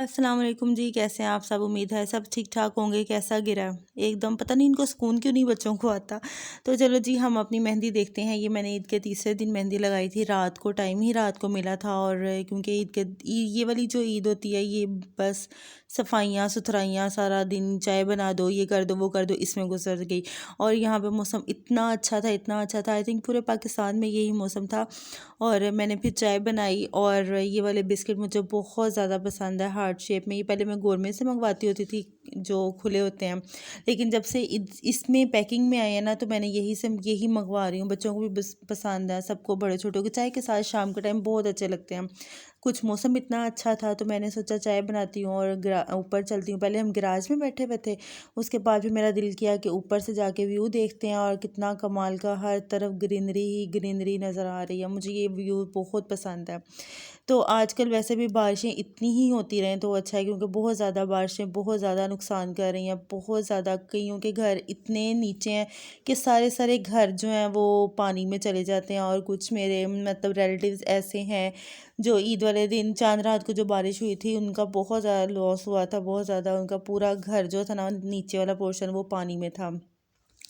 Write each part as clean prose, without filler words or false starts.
अस्सलाम वालेकुम जी, कैसे हैं आप सब? उम्मीद है सब ठीक-ठाक होंगे। कैसा गिरा? एकदम पता नहीं इनको सुकून क्यों नहीं बच्चों को आता। तो चलो जी हम अपनी मेहंदी देखते हैं। ये मैंने ईद के तीसरे दिन मेहंदी लगाई थी, रात को टाइम ही रात को मिला था और क्योंकि ये वाली जो ईद होती है ये बस सफाइयाँ, सुथराइयाँ सारा दिन चाय बना दो, ये कर दो, वो कर दो, इसमें गुज़र गई। और यहाँ पे मौसम इतना अच्छा था, इतना अच्छा था। आई थिंक पूरे पाकिस्तान में यही मौसम था। और मैंने फिर चाय बनाई और ये वाले बिस्किट मुझे बहुत ज़्यादा पसंद है हार्ट शेप में। ये पहले मैं गोरमेट से मंगवाती होती थी जो खुले होते हैं, लेकिन जब से इसमें पैकिंग में आए हैं ना तो मैंने यही मंगवा रही हूँ। बच्चों को भी बस पसंद है, सबको, बड़े छोटों को चाय के साथ शाम के टाइम बहुत अच्छे लगते हैं। कुछ मौसम इतना अच्छा था तो मैंने सोचा चाय बनाती हूँ और ऊपर चलती हूँ। पहले हम गैराज में बैठे हुए थे, उसके बाद भी मेरा दिल किया कि ऊपर से जाके व्यू देखते हैं और कितना कमाल का, हर तरफ ग्रीनरी ही ग्रीनरी नज़र आ रही है। मुझे ये व्यू बहुत पसंद है। तो आजकल वैसे भी बारिशें इतनी ही होती रहें तो अच्छा है, क्योंकि बहुत ज़्यादा बारिशें बहुत ज़्यादा नुकसान कर रही हैं। बहुत ज़्यादा कईयों के घर इतने नीचे हैं कि सारे सारे घर जो हैं वो पानी में चले जाते हैं। और कुछ मेरे मतलब रिलेटिव्स ऐसे हैं जो ईद वाले दिन चांद रात को जो बारिश हुई थी उनका बहुत ज़्यादा लॉस हुआ था। बहुत ज़्यादा उनका पूरा घर जो था ना, नीचे वाला पोर्शन वो पानी में था।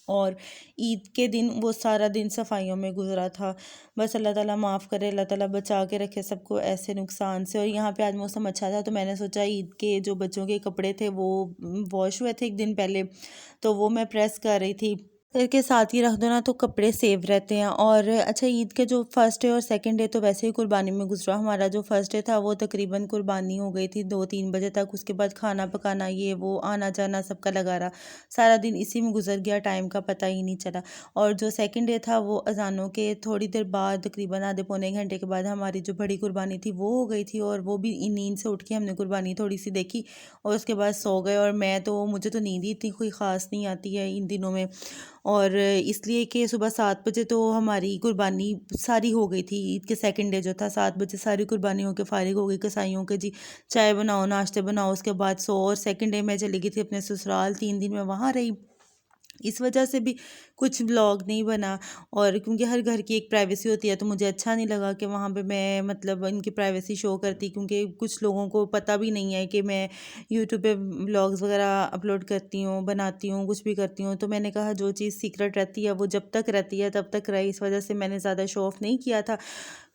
और ईद के दिन वो सारा दिन सफाइयों में गुजरा था। बस अल्लाह ताला माफ़ करे, अल्लाह ताला बचा के रखे सबको ऐसे नुकसान से। और यहाँ पे आज मौसम अच्छा था तो मैंने सोचा ईद के जो बच्चों के कपड़े थे वो वॉश हुए थे एक दिन पहले, तो वो मैं प्रेस कर रही थी। करके साथ ही रख दो ना तो कपड़े सेव रहते हैं। और अच्छा, ईद के जो फर्स्ट डे और सेकंड डे तो वैसे ही कुर्बानी में गुजरा। हमारा जो फर्स्ट डे था वो तकरीबन कुर्बानी हो गई थी 2-3 बजे तक। उसके बाद खाना पकाना, ये वो, आना जाना सबका लगा रहा, सारा दिन इसी में गुजर गया, टाइम का पता ही नहीं चला। और जो सेकंड डे था वो अजानों के थोड़ी देर बाद, तकरीबन आधे पौने घंटे के बाद, हमारी जो बड़ी कुर्बानी थी वो हो गई थी। और वो भी नींद से उठ के हमने कुर्बानी थोड़ी सी देखी और उसके बाद सो गए। और मुझे तो नींद ही इतनी कोई ख़ास नहीं आती है इन दिनों में। और इसलिए कि सुबह 7 बजे तो हमारी कुर्बानी सारी हो गई थी। ईद के सेकंड डे जो था 7 बजे सारी कुर्बानी होकर फारिग हो गई। कसाईयों के जी चाय बनाओ, नाश्ते बनाओ, उसके बाद सो। और सेकंड डे मैं चली गई थी अपने ससुराल, 3 दिन मैं वहाँ रही। इस वजह से भी कुछ व्लॉग नहीं बना। और क्योंकि हर घर की एक प्राइवेसी होती है तो मुझे अच्छा नहीं लगा कि वहाँ पे मैं मतलब इनकी प्राइवेसी शो करती, क्योंकि कुछ लोगों को पता भी नहीं है कि मैं यूट्यूब पे व्लॉग्स वगैरह अपलोड करती हूँ, बनाती हूँ, कुछ भी करती हूँ। तो मैंने कहा जो चीज़ सीक्रेट रहती है वो जब तक रहती है तब तक रहे। इस वजह से मैंने ज़्यादा शो ऑफ नहीं किया था।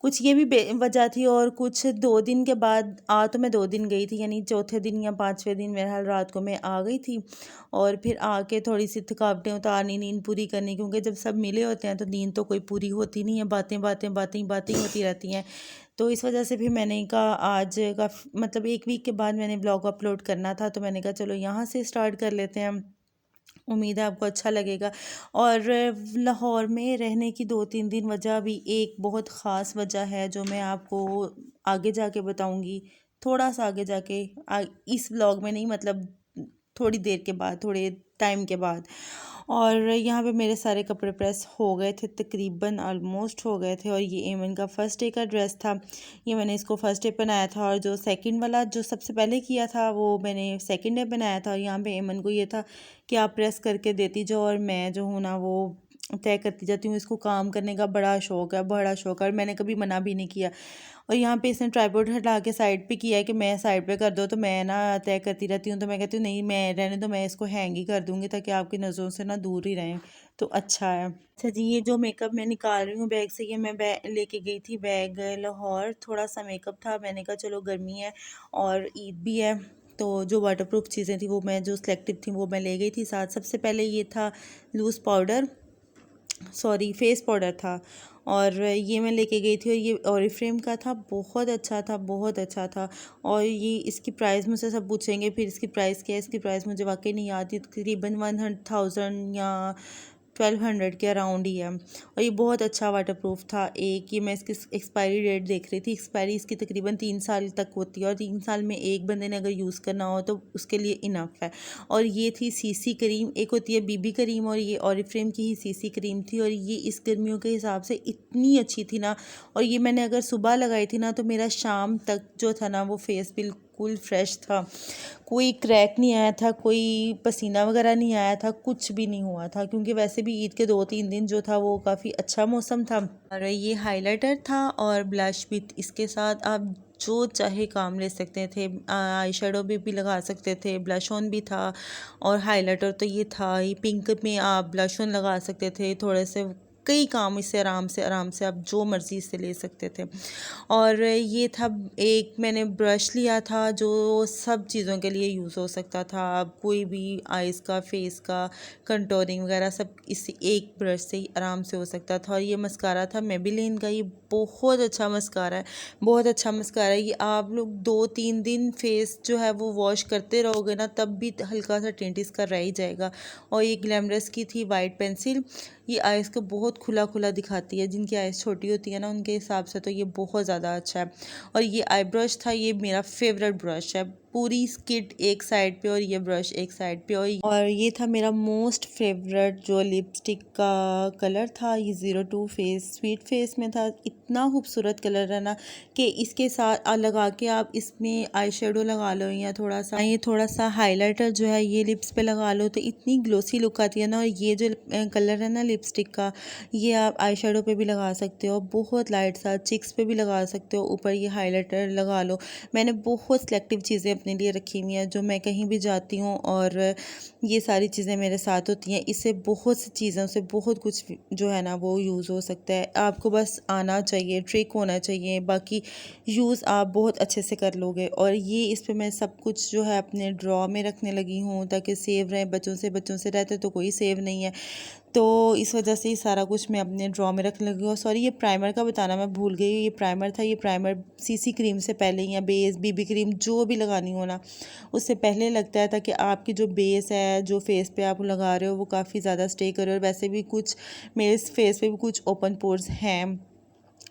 कुछ ये भी वजह थी। और कुछ 2 दिन के बाद तो मैं 2 दिन गई थी, यानी चौथे दिन या पाँचवें दिन मेरे हाल रात को मैं आ गई थी। और फिर आके थोड़ी सी थकावटें उतारनी, नींद पूरी करनी, क्योंकि जब सब मिले होते हैं तो नींद तो कोई पूरी होती नहीं है, बातें बातें बातें बातें ही होती रहती हैं। तो इस वजह से फिर मैंने कहा आज का मतलब 1 वीक के बाद मैंने ब्लॉग अपलोड करना था तो मैंने कहा चलो यहाँ से स्टार्ट कर लेते हैं। उम्मीद है आपको अच्छा लगेगा। और लाहौर में रहने की 2-3 दिन वजह भी एक बहुत ख़ास वजह है जो मैं आपको आगे जाके बताऊंगी, थोड़ा सा आगे जाके, इस व्लॉग में नहीं, मतलब थोड़ी देर के बाद, थोड़े टाइम के बाद। और यहाँ पे मेरे सारे कपड़े प्रेस हो गए थे, तकरीबन ऑलमोस्ट हो गए थे। और ये एमन का फ़र्स्ट डे का ड्रेस था, ये मैंने इसको फ़र्स्ट डे पहनाया था। और जो सेकंड वाला जो सबसे पहले किया था वो मैंने सेकंड डे पहनाया था। और यहाँ पे एमन को ये था कि आप प्रेस करके देती जाओ और मैं जो हूँ ना वो तय करती जाती हूँ। इसको काम करने का बड़ा शौक़ है, बड़ा शौक़ है, और मैंने कभी मना भी नहीं किया। और यहाँ पे इसने ट्राइपॉड हटा के साइड पे किया है कि मैं साइड पे कर दो, तो मैं ना तय करती रहती हूँ। तो मैं कहती हूँ नहीं, मैं रहने दो, मैं इसको हैंग ही कर दूँगी ताकि आपकी नज़रों से ना दूर ही रहें, तो अच्छा है। अच्छा जी, ये जो मेकअप मैं निकाल रही हूँ बैग से, ये मैं बैग लेके गई थी, बैग लाहौर। थोड़ा सा मेकअप था, मैंने कहा चलो गर्मी है और ईद भी है तो जो वाटरप्रूफ चीज़ें थी वो मैं जो सिलेक्टेड थी वो मैं ले गई थी साथ। सबसे पहले ये था loose powder, sorry face powder था, और ये मैं लेके गई थी। और ये ओरिफ्लेम का था, बहुत अच्छा था, बहुत अच्छा था। और ये इसकी प्राइस मुझसे सब पूछेंगे फिर इसकी प्राइस क्या है, इसकी प्राइस मुझे वाकई नहीं आती, तकरीबन 1000 या 1200 के अराउंड ही है। और ये बहुत अच्छा वाटरप्रूफ था। एक ये मैं इसकी एक्सपायरी डेट देख रही थी, एक्सपायरी इसकी तकरीबन 3 साल तक होती है, और 3 साल में एक बंदे ने अगर यूज़ करना हो तो उसके लिए इनफ है। और ये थी सीसी क्रीम, एक होती है बीबी क्रीम और ये ओरिफ्लेम की ही सीसी क्रीम थी। और ये इस गर्मियों के हिसाब से इतनी अच्छी थी ना। और ये मैंने अगर सुबह लगाई थी ना तो मेरा शाम तक जो था ना वो फेस बिल्कुल फ्रेश था, कोई क्रैक नहीं आया था, कोई पसीना वगैरह नहीं आया था, कुछ भी नहीं हुआ था। क्योंकि वैसे भी ईद के 2-3 दिन जो था वो काफ़ी अच्छा मौसम था। और ये हाइलाइटर था और ब्लश भी इसके साथ। आप जो चाहे काम ले सकते थे। आई शेडो भी लगा सकते थे, ब्लश ऑन भी था और हाइलाइटर तो ये था ही। पिंक में आप ब्लश ऑन लगा सकते थे, थोड़े से कई काम इससे आराम से आप जो मर्ज़ी इससे ले सकते थे। और ये था, एक मैंने ब्रश लिया था जो सब चीज़ों के लिए यूज़ हो सकता था। आप कोई भी आइज़ का, फेस का, कंटूरिंग वगैरह सब इस एक ब्रश से ही आराम से हो सकता था। और ये मस्कारा था मेबेलिन का, ये बहुत अच्छा मस्कारा है, बहुत अच्छा मस्कारा है। ये आप लोग 2-3 दिन फेस जो है वो वॉश करते रहोगे ना, तब भी हल्का सा टिंट इसका रह ही जाएगा। और ये ग्लैमरस की थी वाइट पेंसिल, ये आइज़ को बहुत खुला खुला दिखाती है। जिनकी आइज़ छोटी होती है ना, उनके हिसाब से तो ये बहुत ज़्यादा अच्छा है। और ये आई ब्रश था, ये मेरा फेवरेट ब्रश है। पूरी स्किट एक साइड पे और ये ब्रश एक साइड पे। और ये था मेरा मोस्ट फेवरेट जो लिपस्टिक का कलर था, ये 02 फेस स्वीट फेस में था। इतना खूबसूरत कलर है ना कि इसके साथ लगा के आप इसमें आई शेडो लगा लो या थोड़ा सा हाइलाइटर जो है ये लिप्स पे लगा लो, तो इतनी ग्लोसी लुक आती है ना। और ये जो कलर है ना लिपस्टिक का, ये आप आई शेडो पे भी लगा सकते हो, बहुत लाइट सा चिक्स पे भी लगा सकते हो, ऊपर ये हाइलाइटर लगा लो। मैंने बहुत सिलेक्टिव चीज़ें अपने लिए रखी हुई हैं जो मैं कहीं भी जाती हूँ और ये सारी चीज़ें मेरे साथ होती हैं। इससे बहुत सी चीज़ों से बहुत कुछ जो है ना वो यूज़ हो सकता है। आपको बस आना चाहिए, ट्रिक होना चाहिए, बाकी यूज़ आप बहुत अच्छे से कर लोगे। और ये इस पे मैं सब कुछ जो है अपने ड्रॉ में रखने लगी हूँ ताकि सेव रहे। बच्चों से रहते तो कोई सेव नहीं है, तो इस वजह से ये सारा कुछ मैं अपने ड्रॉ में रखने लगी हूँ। सॉरी, ये प्राइमर का बताना मैं भूल गई। ये प्राइमर था, ये प्राइमर सीसी क्रीम से पहले या बेस बीबी क्रीम जो भी लगानी हो ना, उससे पहले लगता है ताकि आपकी जो बेस है, जो फेस पे आप लगा रहे हो, वो काफ़ी ज़्यादा स्टे करे। और वैसे भी कुछ मेरे फेस पे भी कुछ ओपन पोर्स हैं,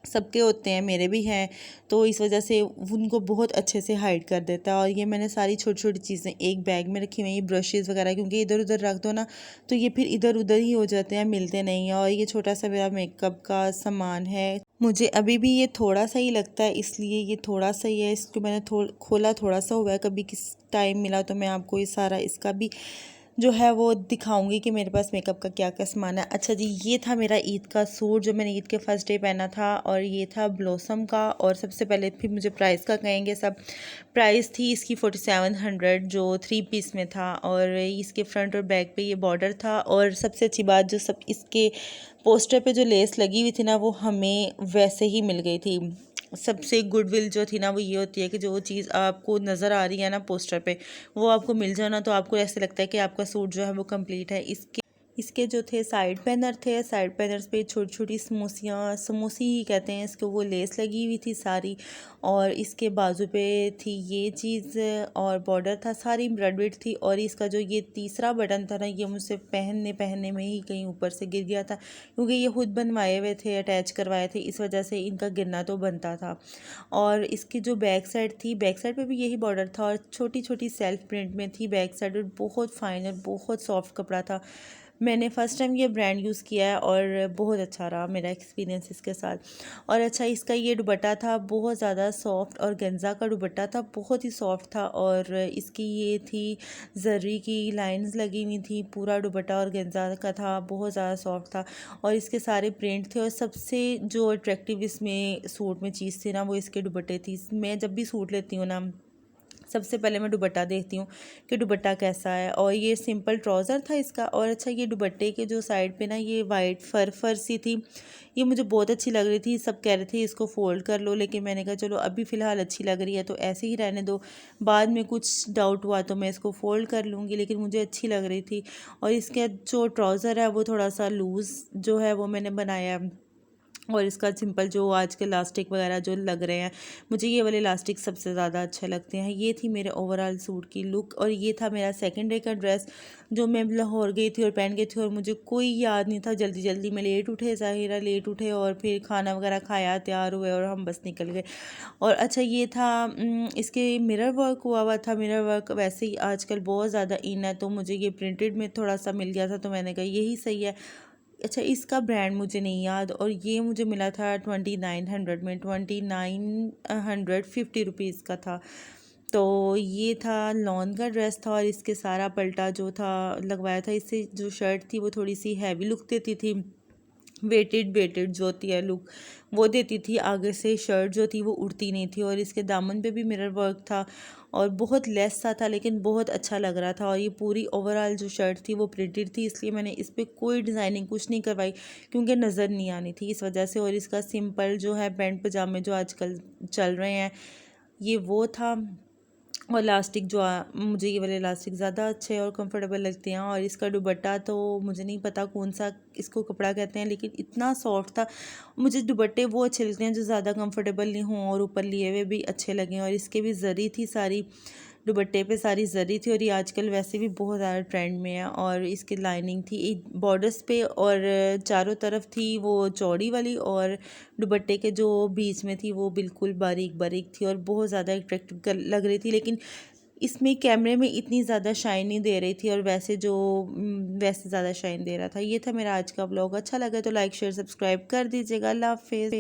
सबके होते हैं, मेरे भी हैं, तो इस वजह से उनको बहुत अच्छे से हाइड कर देता है। और ये मैंने सारी छोटी छोटी चीज़ें एक बैग में रखी हुई हैं, ये ब्रशेज़ वगैरह, क्योंकि इधर उधर रख दो ना तो ये फिर इधर उधर ही हो जाते हैं, मिलते नहीं हैं। और ये छोटा सा मेरा मेकअप का सामान है, मुझे अभी भी ये थोड़ा सा ही लगता है, इसलिए ये थोड़ा सा ही है। इसको मैंने खोला थोड़ा सा हुआ है, कभी किस टाइम मिला तो मैं आपको ये सारा इसका भी जो है वो दिखाऊंगी कि मेरे पास मेकअप का क्या क्या सामान है। अच्छा जी, ये था मेरा ईद का सूट जो मैंने ईद के फर्स्ट डे पहना था, और ये था ब्लॉसम का। और सबसे पहले फिर मुझे प्राइस का कहेंगे सब। प्राइस थी इसकी 4700 जो 3 पीस में था, और इसके फ्रंट और बैक पे ये बॉर्डर था। और सबसे अच्छी बात, जो सब इसके पोस्टर पे जो लेस लगी हुई थी ना, वो हमें वैसे ही मिल गई थी। सबसे गुडविल जो थी ना वो ये होती है कि जो चीज़ आपको नज़र आ रही है ना पोस्टर पे, वो आपको मिल जाए ना, तो आपको ऐसे लगता है कि आपका सूट जो है वो कंप्लीट है। इसके जो थे साइड पैनर थे, साइड पैनर्स पे छोटी छोटी समोसी ही कहते हैं इसको, वो लेस लगी हुई थी सारी। और इसके बाजू पे थी ये चीज़, और बॉर्डर था, सारी एम्ब्रॉयडर्ड थी। और इसका जो ये तीसरा बटन था ना, ये मुझसे पहनने में ही कहीं ऊपर से गिर गया था, क्योंकि ये खुद बनवाए हुए थे, अटैच करवाए थे, इस वजह से इनका गिरना तो बनता था। और इसकी जो बैक साइड थी, बैक साइड पे भी यही बॉर्डर था और छोटी छोटी सेल्फ प्रिंट में थी बैक साइड, और बहुत फाइन और बहुत सॉफ्ट कपड़ा था। मैंने फ़र्स्ट टाइम ये ब्रांड यूज़ किया है और बहुत अच्छा रहा मेरा एक्सपीरियंस इसके साथ। और अच्छा, इसका ये दुपट्टा था बहुत ज़्यादा सॉफ्ट, और गेंजा का दुपट्टा था, बहुत ही सॉफ्ट था। और इसकी ये थी जरी की लाइंस लगी हुई थी, पूरा दुपट्टा और गेंजा का था, बहुत ज़्यादा सॉफ्ट था। और इसके सारे प्रिंट थे। और सबसे जो अट्रैक्टिव इसमें सूट में चीज़ थी ना, वो इसके दुपट्टे थी। मैं जब भी सूट लेती हूँ ना, सबसे पहले मैं दुपट्टा देखती हूँ कि दुपट्टा कैसा है। और ये सिंपल ट्राउज़र था इसका। और अच्छा, ये दुपट्टे के जो साइड पे ना ये वाइट फर सी थी, ये मुझे बहुत अच्छी लग रही थी। सब कह रहे थे इसको फ़ोल्ड कर लो, लेकिन मैंने कहा चलो अभी फ़िलहाल अच्छी लग रही है तो ऐसे ही रहने दो, बाद में कुछ डाउट हुआ तो मैं इसको फ़ोल्ड कर लूँगी, लेकिन मुझे अच्छी लग रही थी। और इसका जो ट्राउज़र है वो थोड़ा सा लूज़ जो है वो मैंने बनाया है। और इसका सिंपल जो आजकल इलास्टिक वगैरह जो लग रहे हैं, मुझे ये वाले इलास्टिक सबसे ज़्यादा अच्छे लगते हैं। ये थी मेरे ओवरऑल सूट की लुक। और ये था मेरा सेकंड डे का ड्रेस जो मैं लाहौर गई थी और पहन गई थी, और मुझे कोई याद नहीं था। जल्दी जल्दी में लेट उठे, ज़ाहिरा लेट उठे, और फिर खाना वगैरह खाया, तैयार हुए और हम बस निकल गए। और अच्छा, ये था इसके मिरर वर्क हुआ हुआ था। मिरर वर्क वैसे ही आजकल बहुत ज़्यादा इन है, तो मुझे ये प्रिंटेड में थोड़ा सा मिल गया था, तो मैंने कहा यही सही है। अच्छा, इसका ब्रांड मुझे नहीं याद, और ये मुझे मिला था 2900 में, 2950 रुपीज़ का था। तो ये था लॉन का ड्रेस था, और इसके सारा पल्टा जो था लगवाया था, इससे जो शर्ट थी वो थोड़ी सी हैवी लुक देती थी। वेटेड वेटेड जो होती है लुक वो देती थी। आगे से शर्ट जो थी वो उड़ती नहीं थी और इसके दामन पे भी मिरर वर्क था और बहुत लेस सा था लेकिन बहुत अच्छा लग रहा था। और ये पूरी ओवरऑल जो शर्ट थी वो प्रिंटेड थी, इसलिए मैंने इस पर कोई डिज़ाइनिंग कुछ नहीं करवाई क्योंकि नज़र नहीं आनी थी इस वजह से। और इसका सिंपल जो है पैंट पजामे जो आजकल चल रहे हैं ये वो था। और इलास्टिक जो मुझे ये वाले इलास्टिक ज़्यादा अच्छे और कंफर्टेबल लगते हैं। और इसका दुपट्टा तो मुझे नहीं पता कौन सा इसको कपड़ा कहते हैं लेकिन इतना सॉफ्ट था। मुझे दुपट्टे वो अच्छे लगते हैं जो ज़्यादा कंफर्टेबल नहीं हों और ऊपर लिए हुए भी अच्छे लगें। और इसके भी जरी थी सारी, दुपट्टे पे सारी जरी थी और ये आजकल वैसे भी बहुत ज़्यादा ट्रेंड में है। और इसकी लाइनिंग थी एक बॉर्डर्स पे और चारों तरफ थी वो चौड़ी वाली और दुपट्टे के जो बीच में थी वो बिल्कुल बारीक बारीक थी और बहुत ज़्यादा अट्रैक्टिव लग रही थी। लेकिन इसमें कैमरे में इतनी ज़्यादा शाइन नहीं दे रही थी और वैसे ज़्यादा शाइन दे रहा था। ये था मेरा आज का व्लॉग। अच्छा लगा तो लाइक शेयर सब्सक्राइब कर दीजिएगा। अल्लाह हाफिज़।